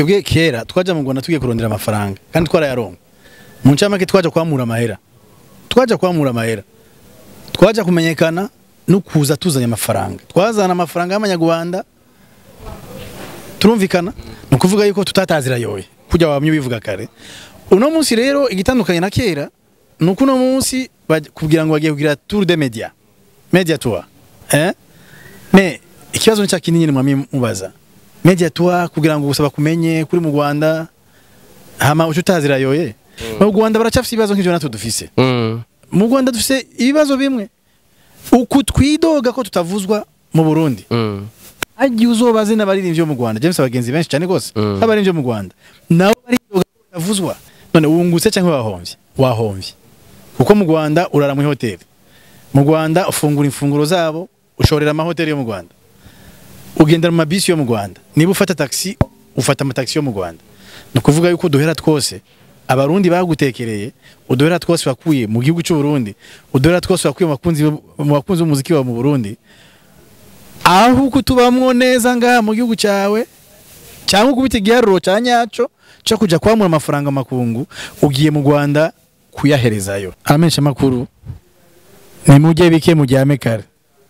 twebwe kera twaja mu Rwanda tugiye kurondera amafaranga kandi twarayaronka mu ncamake twaja kwamura amahera twaja kumenyekana no kuza tuzanya amafaranga twazana amafaranga y'Abanyarwanda turumvikana no kuvuga yuko tutatazira yoye kujya wamye bivuga kare uno munsi rero igitandukanye na kera nuko uno munsi kugira ngo bagiye kugira tour de media tour me ikibazo nca kinini ni mwami mubaza media tour kugira ngo gusaba kumenye kuri mu Rwanda hama utazira yoye mu Rwanda baracafise ibibazo nk'ivyo natwe dufise mu Rwanda dufise ibibazo bimwe uku twidoga ko tutavuzwa mu Burundi agiye uzobaze n'abaririmbyi mu Rwanda James abagenzi benshi cyane gose abaririmbyi mu Rwanda nabo baridoga ko tutavuzwa none wungutse cyangwa wahomvye kuko mu Rwanda urara mu hotel mu Rwanda ufungura ifunguro zabo ushorera ama hotel yo mu Rwanda ugendera mu mabisi yo mu Rwanda niba ufata taxi ufata amataxi yo mu Rwanda no kuvuga yuko duhera twose abarundi bagutekereye uduhera twose bakuye mu gihugu cy'u Burundi uduhera twose bakuye mu bakunzi b'umuziki wa mu Burundi aho kutubamwo neza ngaha mu gihugu cyawe cyangwa kubita igiharuro cyanyaco cyo kuja kwamura amafaranga makungu ugiye mu Rwanda kuyaherezayo amesha makuru ni mujye bike mu gyame kare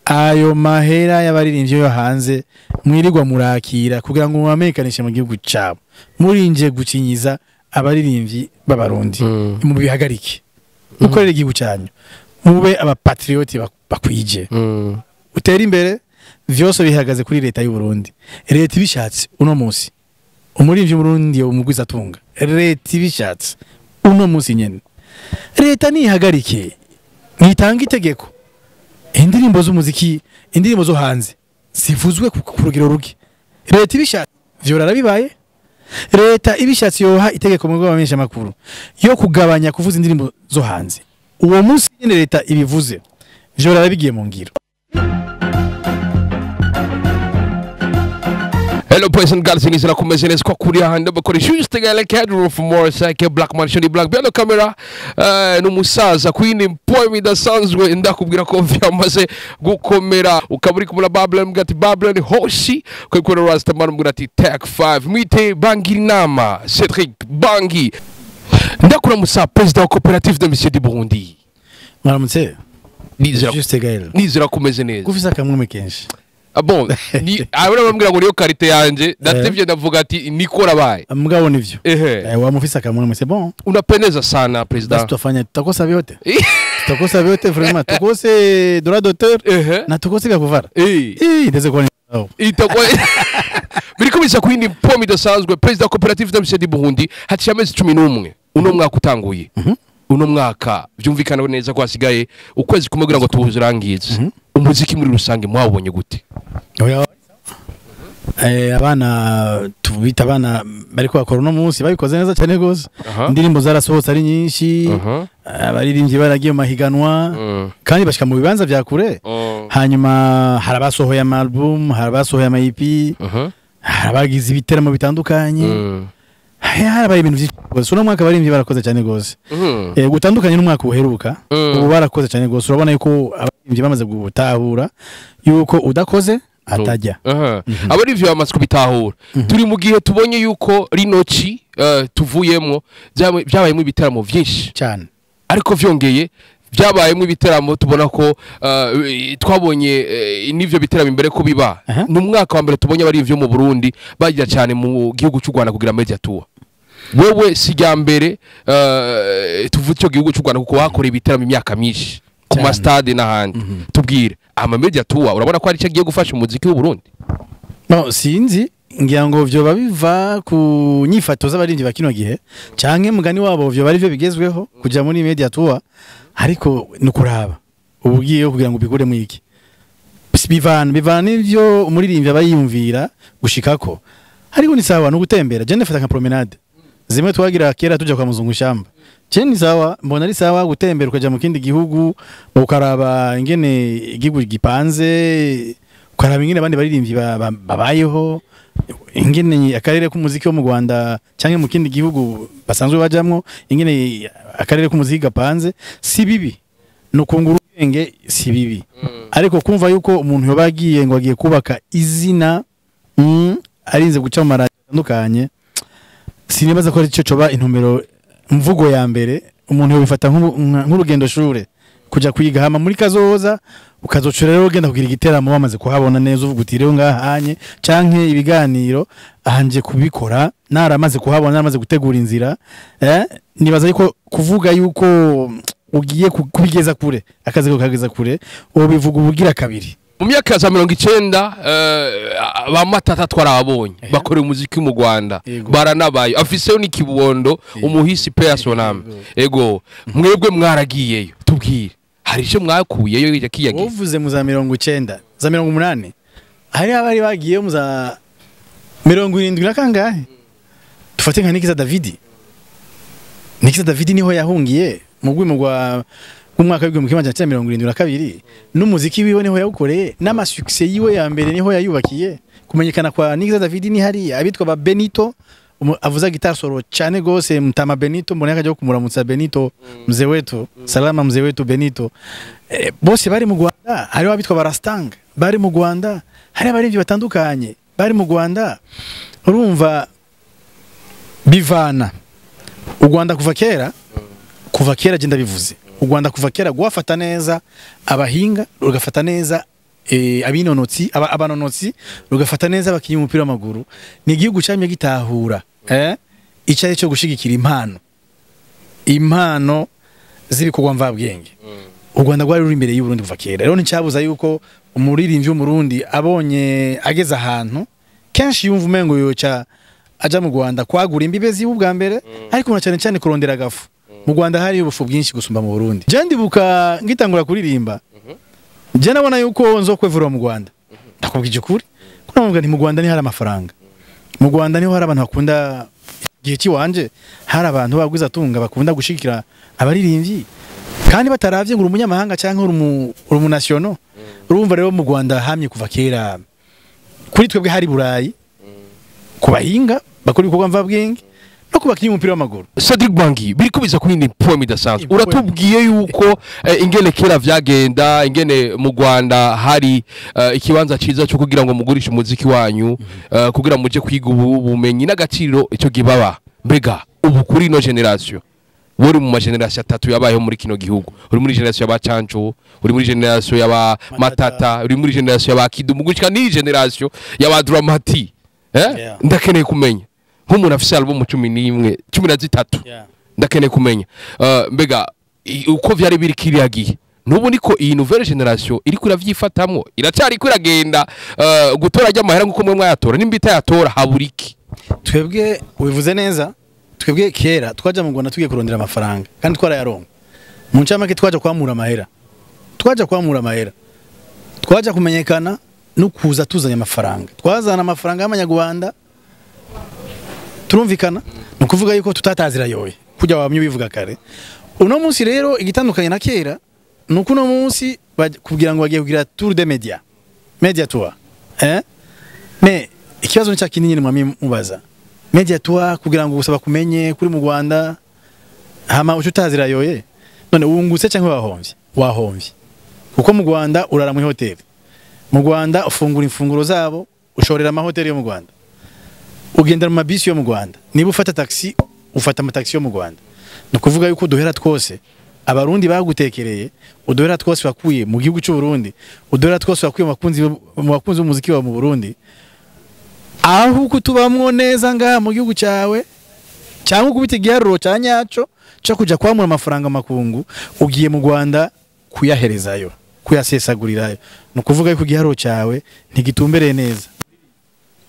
ayo mahera y'abaririmbyi yo hanze mwirirwa murakira kugira ngo mwamenyekanishe mu gihugu cyabo murinje gukinyiza abaririmbyi b'abarundi mu bihagarike ukorera igihugu cyanyu mube abapatrioti bakwije utera imbere vyose bihagaze kuri leta y'u Burundi leta ibishatse uno munsi umuririmbyi mu Burundi yo umugwiza tunga leta ibishatse uno munsi nyene leta nihagarike nitanga itegeko indirimbo z'umuziki indirimbo zo hanze sivuzwe ku rugero rugi leta ibishatse vyorara bibaye leta ibishatse yoha itegeko mu rw'abamenyesha makuru yo kugabanya kuvuza indirimbo zo hanze uwo munsi nyene leta ibivuze vyorara bigiye mu ngiro. Hello boys and girls, nizera kumeze neza kwa kuri handa bakoresha ustegale cadre for more sake black man shoni black bya camera n'umusaza kwini point dasanzwe ndakubwira ko vyamaze gukomera ukaburi kumura Babylon mugati Babylon hoshi ko rasta man mugati tech 5 mwite bangi nama CEDRIC BANGY ndakura musa president coopérative de monsieur du Burundi maramutse nizera kumeze neza gufisa akamwe kenshi. Ah bon, ni abura bambwira ngo niyo karite yanje datevye ndavuga ati nikora baye. Mugabo nivyo. Wamufisa akamwe c'est bon. Unapendeza sana president. Tutafanya tutakosa vyote. Tutakosa vyote vraiment. Tukose droit d'auteur na tukose vya kuvara. Ndeze kwa nao. Itakuwa biriko bisa kwindi pomi dasanzwe president coopérative de du Burundi hati amezi 11 uno mwaka utanguye. Uno mwaka vyumvikana neza ko hasigaye ukwezi kumwe ngo tubuzirangize. Umuziki muri rusange mwabonye gute? Abana tubita abana bariko bakora no munsi babikoze neza cyane gose indirimbo zarasohotse ari nyinshi abaririmbyi baragiye mahiganwa kandi bashika mu bibanza vya kure hanyuma harabasohoye ama album harabasohoye ama EP harabagize ibiteramo bitandukanye harabaye ibintu byinshi uno mwaka abaririmbyi barakoze cyane gose gutandukanye n'umwaka uheruka ubu barakoze cyane gose urabona yuko abaririmbyi bamaze gutahura yuko udakoze atajya abari ivyo bamaze kubitahura turi mu gihe tubonye yuko rinoci tuvuyemo byabayemo ibiteramo byinshi cyane ariko vyongeye byabayemo ibiteramo tubona ko twabonye n'ivyo biteramo imbere ko biba n'umwaka wa mbere tubonye abari ivyo mu Burundi bagira cyane mu gihugu cy'u Rwanda kugira media tour wewe sijya mbere tuvuye cyo gihugu cy'u Rwanda kuko wakora ibiteramo imyaka myinshi ku ma stade n'ahandi tubwire ama media tour urabona ko ari cyo giye gufasha umuziki w'u Burundi? No sinzi ngira ngo vyo babiva ku nyifato z'abarindi bakino gihe canke mugani wabo vyo bari vyo bigezweho kuja muri media tour ariko nukuraba ubugiye kugira ngo bigure mu iki bivana ivyo umuririmbyi abayiyumvira gushikako ariko ni sawa no gutembera je nefata nka promenade zimwe twagira kera tuja kwa muzungu shamba ni sawa mbona ari sawa gutembera ukaja mu kindi gihugu ukaraba ingene igihugu gipanze ukaraba ingene abandi baririmbyi babayeho ingene akarere k'umuziki wo mu Rwanda cyangwa mu kindi gihugu basanzwe bajamwo ingene akarere k'umuziki gapanze si bibi no kungura ubwenge si bibi ariko kumva yuko umuntu yobagiye ngo agiye kubaka izina arinze guca mu maradiyo atandukanye sinibaza ko ari cyo coba intumero mvugo ya mbere umuntu yobifata nk'urugendo shure kuja kwiga hama muri kazoza ukazocura rero ugenda kugira igiteramo wamaze kuhabona neza uvuga uti rero ngahanye canke ibiganiro ahanje kubikora naramaze kuhabona naramaze gutegura inzira nibaza yuko kuvuga yuko ugiye kubigeza kure akazi ko kageza kure uwo bivuga ubugira kabiri mu myaka za 90 ba matata twarabonye bakora umuziki mu Rwanda baranabaye afiseyo n'ikibondo umuhisi personam ego mwebwe mwaragiyeyo tubwire hari icyo mwakuyeyo yakiyagiye uvuze mu za 90 za 80 hari abari bagiye mu za 70 nakangahe tufate nka Nikiza David niho yahungiye mu gwimugwa umwaka w'igihumbi kimwe magana cyenda 72 n'umuziki wiwe niho yawukoreye n'amasuccess yiwe ya mbere niho yayubakiye kumenyekana kwa Nikiza David ni hari abitwa ba Benito avuza guitar solo cyane gose mtama Benito mbone akaje kumuramutsa Benito mzee wetu salama mzee wetu Benito bose bari mu Rwanda hari abitwa barastang bari mu Rwanda hari abarivyi batandukanye bari mu Rwanda urumva bivana u Rwanda kuva kera je ndabivuze u Rwanda kuva kera gwafata neza abahinga rugafata neza abanonotsi rugafata neza abakinyi umupira w'amaguru ni igihugu cyamye gitahura icyaye cyo gushigikira impano z'ibikorwa mvabwenge u Rwanda rwari ruri imbere y'u Burundi kuva kera rero nicyabuza yuko umuririmbyi w'umurundi abonye ageze ahantu kenshi yumva umengo yoca aja mu Rwanda kwagura imbibe z'ubwa mbere ariko cyane cyane kurondera gafu mu Rwanda hari ubufu bwinshi gusumba mu Burundi je ndibuka ngitangura kuririmba je nabona yuko nzokwevura mu Rwanda ndakubwije ukuri kunavuga nti mu Rwanda ni hari amafaranga mu Rwanda niho hari abantu bakunda gihe kiwanje hari abantu bagwiza tunga bakunda gushikira abaririmbyi kandi bataravye ngo umunyamahanga cyangwa urumu national urumva rero mu Rwanda hamye kuva kera kuri twebwe hari burayi kubahinga bakora ibikorwa mvabwenge no kubakiye umupira w'amaguru CEDRIC BANGY biri kubiza kuri ni point idasanzwe uratubwiye yuko ingene kera vyagenda ingene mu Rwanda hari ikibanza ciza cyo kugira ngo mugurishe umuziki wanyu kugira muje kwiga ubumenyi n'agaciro ico gibaba mbega ubu kuri no generation wori mu generation atatu yabayeho muri kino gihugu uri muri generation y'abacanco uri muri generation y'aba matata uri muri generation y'aba kidumu gushika ni generation y'aba dramati ndakeneye kumenya nk'umuntu afise album 13 ndakeneye kumenya mbega uko vyari biri kiriya gihe nubu niko iyi nouvelle generation iri kuravyifatamwo iracyari kwiragenda gutora ry'amahera nkuko mwe mwayatora nimbita yatora haburiki twebwe ubivuze neza twebwe kera twaja mu Rwanda tugiye kurondera amafaranga kandi twarayaronka mu ncamake twaja kwamura amahera twaja kumenyekana no kuza tuzanya amafaranga twazana amafaranga y'amanyarwanda turumvikana nukuvuga yuko tutatazira yoye kujya wamye bivuga kare uno munsi rero igitandukanye na kera nuko uno munsi kugira ngo bagiye kugira tour de media tour me ikibazo nicyo kinini mwami mubaza media tour kugira ngo gusaba kumenye kuri mu Rwanda hama utazira yoye none wungutse cyangwa wahomvye kuko mu Rwanda urara mu hotel mu Rwanda ufungura imfunguro zabo ushorera amahoteli yo mu Rwanda ugendera mu mabisi yo mu Rwanda niba ufata taxi ufata amataxi yo mu Rwanda no kuvuga yuko duhera twose abarundi bagutekereye uduhera twose bakuye mu gihugu cy'u Burundi uduhera twose bakuye mu bakunzi b'umuziki wa mu Burundi aho kutubamwo neza ngaha mu gihugu cyawe cyangwa kubita igiharuro cya nyaco cyo kuja kwamura amafaranga makungu ugiye mu Rwanda kuyaherezayo kuyasesagurirayo no kuvuga yuko igiharuro cyawe ntigitumbereye neza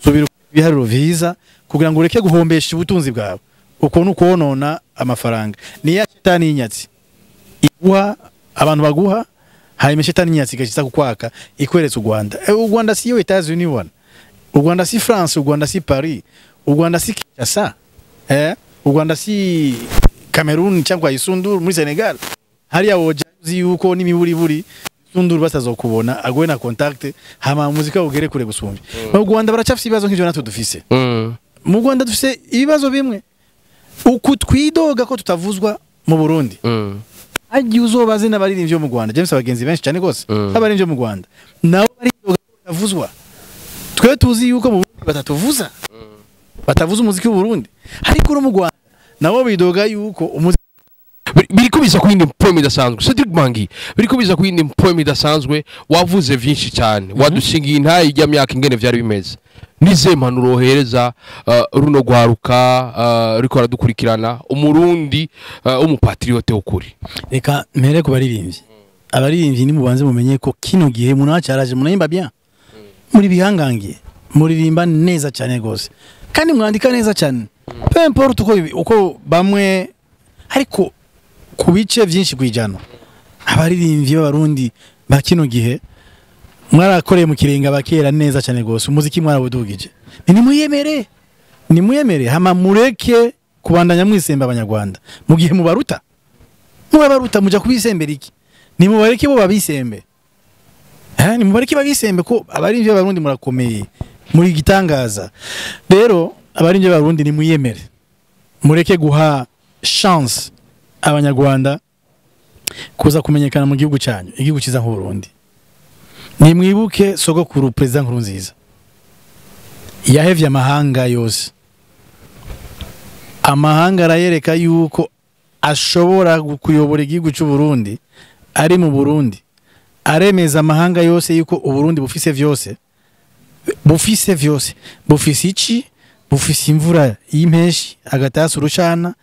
subira ibiharuro viza kugira ngo ureke guhombesha ubutunzi bwawe uko nukonona amafaranga ni ya shetani y'inyatsi iguha abantu baguha hanyuma shetani y'inyatsi igashitsa kukwaka ikweretse u Rwanda u Rwanda si yo Etats-Unis u Rwanda si France u Rwanda si Paris u Rwanda si Kinshasa u Rwanda si Cameroon cyangwa Isunduru muri Senegal hariya wojazi yuko n'imiburiburi Isunduru batazokubona agwe na contact hama muzika ugere kure gusumvya mu Rwanda baracafise ibibazo nk'ivyo natwe dufise mu Rwanda dufise ibibazo bimwe uku twidoga ko tutavuzwa mu Burundi agiye uzobaze n'abaririmbyi mu Rwanda James abagenzi benshi cyane gose abaririmbyi mu Rwanda nabo baridoga ko batavuzwa twe tuzi yuko mu Burundi batatuvuza batavuze umuziki w'u Burundi ariko no mu Rwanda nabo bidoga yuko umuziki biriko biza ku yindi poem idasanzwe Cedric Bangy biriko biza ku yindi poem idasanzwe wavuze vyinshi cyane wadushingiye intaye ijya myaka ingene vyari bimeze nize mpanuro hereza runo gwaruka riko aradukurikirana umurundi umupatriote ukuri reka mpere ku baririmbyi abaririmbyi ni mubanze mumenye ko kino gihe munacaraje munayimba bien muri bihangangiye muririmba neza cyane gose kandi mwandika neza cyane peu importe uko bamwe ariko ku bice byinshi kwijana abaririmbyi b'abarundi ba kino gihe mwarakoreye mu kirenga bakera neza cyane gose umuziki mwarabudugije ni muyemere hama mureke kubandanya mwisemba Abanyarwanda mu gihe mubaruta muja kubisembera iki ni mubareke bo babisembe ni mubareke babisembe ko abaririmbyi b'abarundi murakomeye muri gitangaza rero abaririmbyi b'abarundi ni muyemere mureke guha chance Abanyarwanda kuza kumenyekana mu gihugu cyanyu igihugu kiza nk'u Burundi ni mwibuke sogokuru president Nkurunziza yahevye amahanga yose amahanga arayereka yuko ashobora kuyobora igihugu cy'u Burundi ari mu Burundi aremeza amahanga yose yuko u Burundi bufise vyose bufise iki bufise imvura y'impeshi agatasi urucana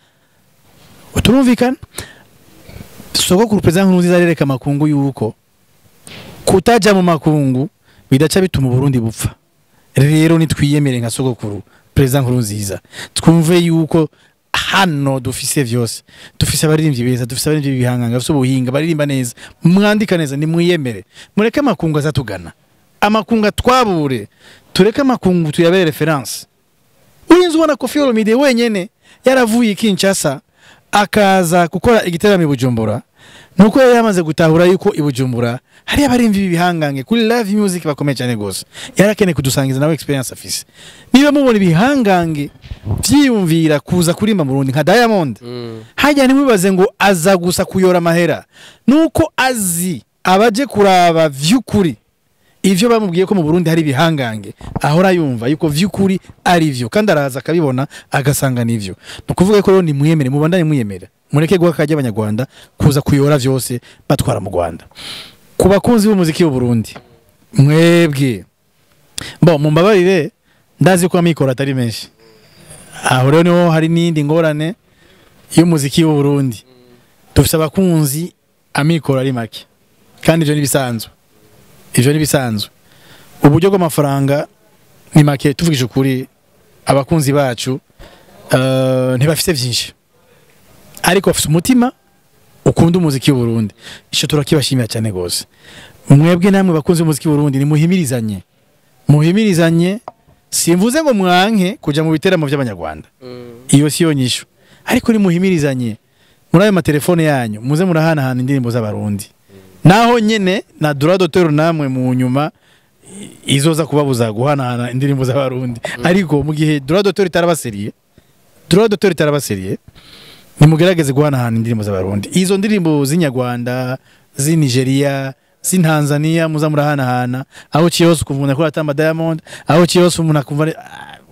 uturumvikana sogokuru president Nkurunziza arereka makungu yuko kutaja mu makungu bidaca bituma u Burundi bupfa rero nitwiyemere nka sogokuru president Nkurunziza twumve yuko hano dufise vyose dufise abaririmbyi beza dufise abaririmbyi bihanganga bafise ubuhinga baririmba neza mwandika neza ni mwiyemere mureke makungu azatugana amakungu twabure tureke makungu tuyabere reference urinzi ubona Koffi Olomide wenyene yaravuye Kinshasa akaza gukora igiteramo Bujumbura nuko yamaze gutahura yuko Bujumbura hari abarimvyi bihangange kuri live music bakomeye cyane gose yarakene kudusangiza nawe experience afise niba mubona ibihangange vyiyumvira kuza kurimba mu Burundi nka Diamond hajya ntimubaze ngo aza gusa kuyora amahera nuko azi abaje kuraba vy'ukuri ivyo bamubwiye ko mu Burundi hari bihangange ahora yumva yuko vy'ukuri ari vyo kandi araza akabibona agasanga nivyo nukuvuga ko rero ni mwiyemere mubandanye mwiyemera mureke guha kajya Abanyarwanda kuza kuyora vyose batwara mu Rwanda ku bakunzi b'umuziki w'u Burundi mwebwe mumbabarire ndazi ko amikoro atari menshi aho rero niho hari n'indi ngorane y'umuziki w'u Burundi dufite abakunzi amikoro ari make kandi ivyo ni bisanzwe uburyo bw'amafaranga ni make tuvugije ukuri abakunzi bacu ntibafite byinshi ariko bafite umutima ukunda umuziki w'u Burundi ico turakibashimira cyane gose mwebwe namwe bakunzi umuziki w'u Burundi ni muhimirizanye simvuze ngo mwanke kuja mu biteramo by'Abanyarwanda iyo siyo nyisho ariko ni muhimirizanye muri ayo matelefone yanyu muze murahana indirimbo z'abarundi naho nyene na droit d'auteur namwe mu nyuma izoza kubabuza guhana indirimbo z'abarundi ariko mu gihe droit d'auteur itarabaseriye nimugerageze guhana indirimbo z'abarundi izo ndirimbo z'inyarwanda z'Nigeria z'Tanzania muza murahana aho cyose kuvuna ko atamba Diamond aho cyose umuntu akumva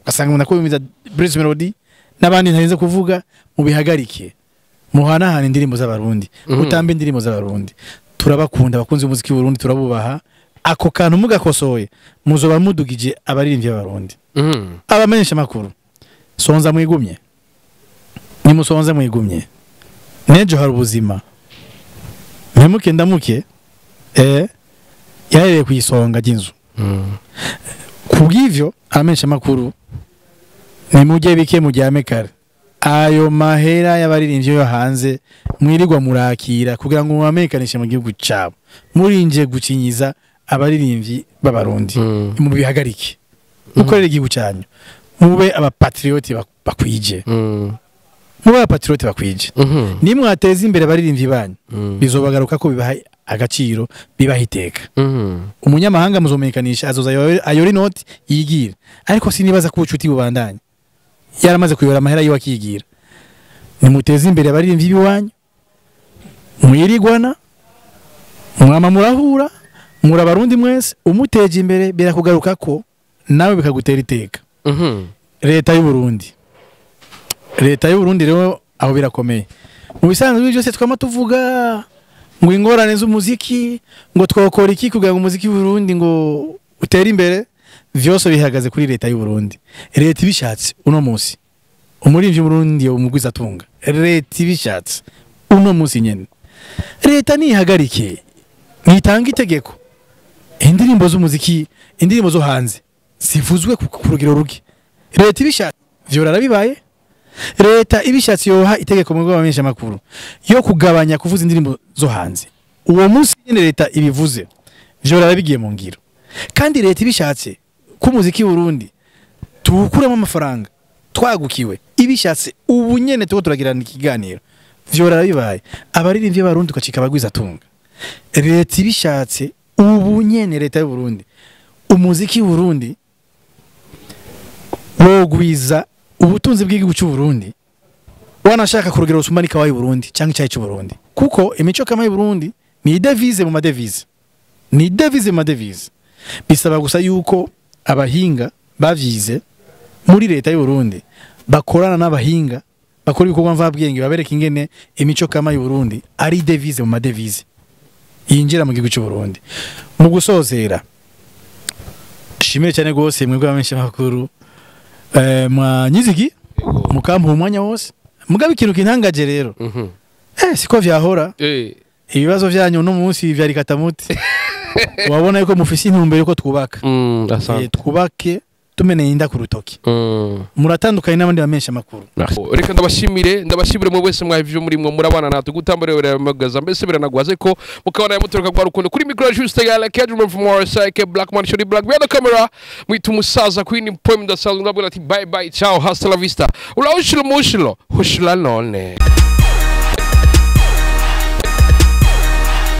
asanga umuntu akomiza Bruce Melody nabandi ntarinze kuvuga mu bihagarike muhana indirimbo z'abarundi utambe indirimbo z'abarundi turabakunda abakunzi b'umuziki w'u Burundi turabubaha ako kantu mugakosoye muzoba mudugije abaririmbyi b'abarundi abamenyesha makuru sonza mwigumye nimusonze mwigumye nejo hari ubuzima mpemuke ndamuke yahereye ku isonga ry'inzu kubw'ivyo abamenyesha makuru nimujye bike mujyame kare ayo mahera y'abaririmbyi yo hanze mwirirwa murakira kugira ngo mwamenyekanishe mu gihugu cyabo murinje gukinyiza abaririmbyi b'abarundi mu bihagarike mukorera igihugu cyanyu mube abapatriote bakwije mube abapatriote bakwije nimwateza imbere abaririmbyi banyu bizobagaruka ko bibaha agaciro bibahiteka umunyamahanga muzomenyekanisha azoza ayori note yigira ariko sinibaza ko ubucuti bubandanye yaramaze kuyora amahera yiwe akigira nimuteze imbere abaririmbyi biwanyu mwirigwana mwama murahura murabarundi mwese umuteje imbere birakugaruka ko nawe bikagutera iteka leta y'u Burundi. Leta y'u Burundi rero aho birakomeye. Mu bisanzwe byose twama tuvuga ngo ingorane z'umuziki, ngo twokora iki kugira ngo umuziki w'u Burundi ngo utere imbere, vyose bihagaze kuri leta y'u Burundi. Leta ibishatse uno munsi umurivyi mu Burundi umugwiza atunga. Leta ibishatse uno munsi nyene. Leta nihagarike nitanga itegeko. Indirimbo z'umuziki, indirimbo zo hanze zivuzwe ku rugero ruke. Leta ibishatse vyorara bibaye. Leta ibishatse yoha itegeko mu rw'abamenyesha makuru yo kugabanya kuvuza indirimbo zo hanze. Uwo munsi nyene leta ibivuze vyorara bigiye mu ngiro. Kandi leta ibishatse ku muziki w'u Burundi tukuramo amafaranga twagukiwe. Ibishatse ubu nyene tuko turagirana ikiganiro vyorara bibaye. Abaririmbye b'abarundi tukacika abagwiza atunga. Leta ibishatse ubu nyene leta y'u Burundi umuziki w'u Burundi wogwiza ubutunzi bw'igihugu cy'u Burundi wanashaka kurugero usumanika wa Burundi cyangwa icyayi cy'u Burundi kuko imico kama y'u Burundi ni devise mu madevize, ni devise mu madevize. Bisaba gusa yuko abahinga bavyize muri leta y'u Burundi bakorana n'abahinga bakora ibikorwa mvabwenge babereka ingene imico kama y'u Burundi ari devise mu madevize yinjira mu gihugu cy'u Burundi. Mu gusozera shimire cyane gose mwebwe abamenyesha makuru mwanyiziki mukampa umwanya wose mugabe ikintu kintangaje rero siko vyahora ibibazo vyanyu no munsi vyari katamuti wabona yuko mufisi intumbero yuko twubaka twubake tumeneye inda ku rutoki muratandukanye n'abandi bamenyesha makuru. Reka ndabashimire mu wese mwavyo muri mwe murabana natwe gutambarera magaza mbese biranagwaze ko mukabana yamuturuka kwa rukundo kuri micro juste gala cadre from more side black man shori black behind the camera mwitu musaza kwini point da salon ndabona ati bye bye ciao hasta la vista ula ushilo mushilo hushila none.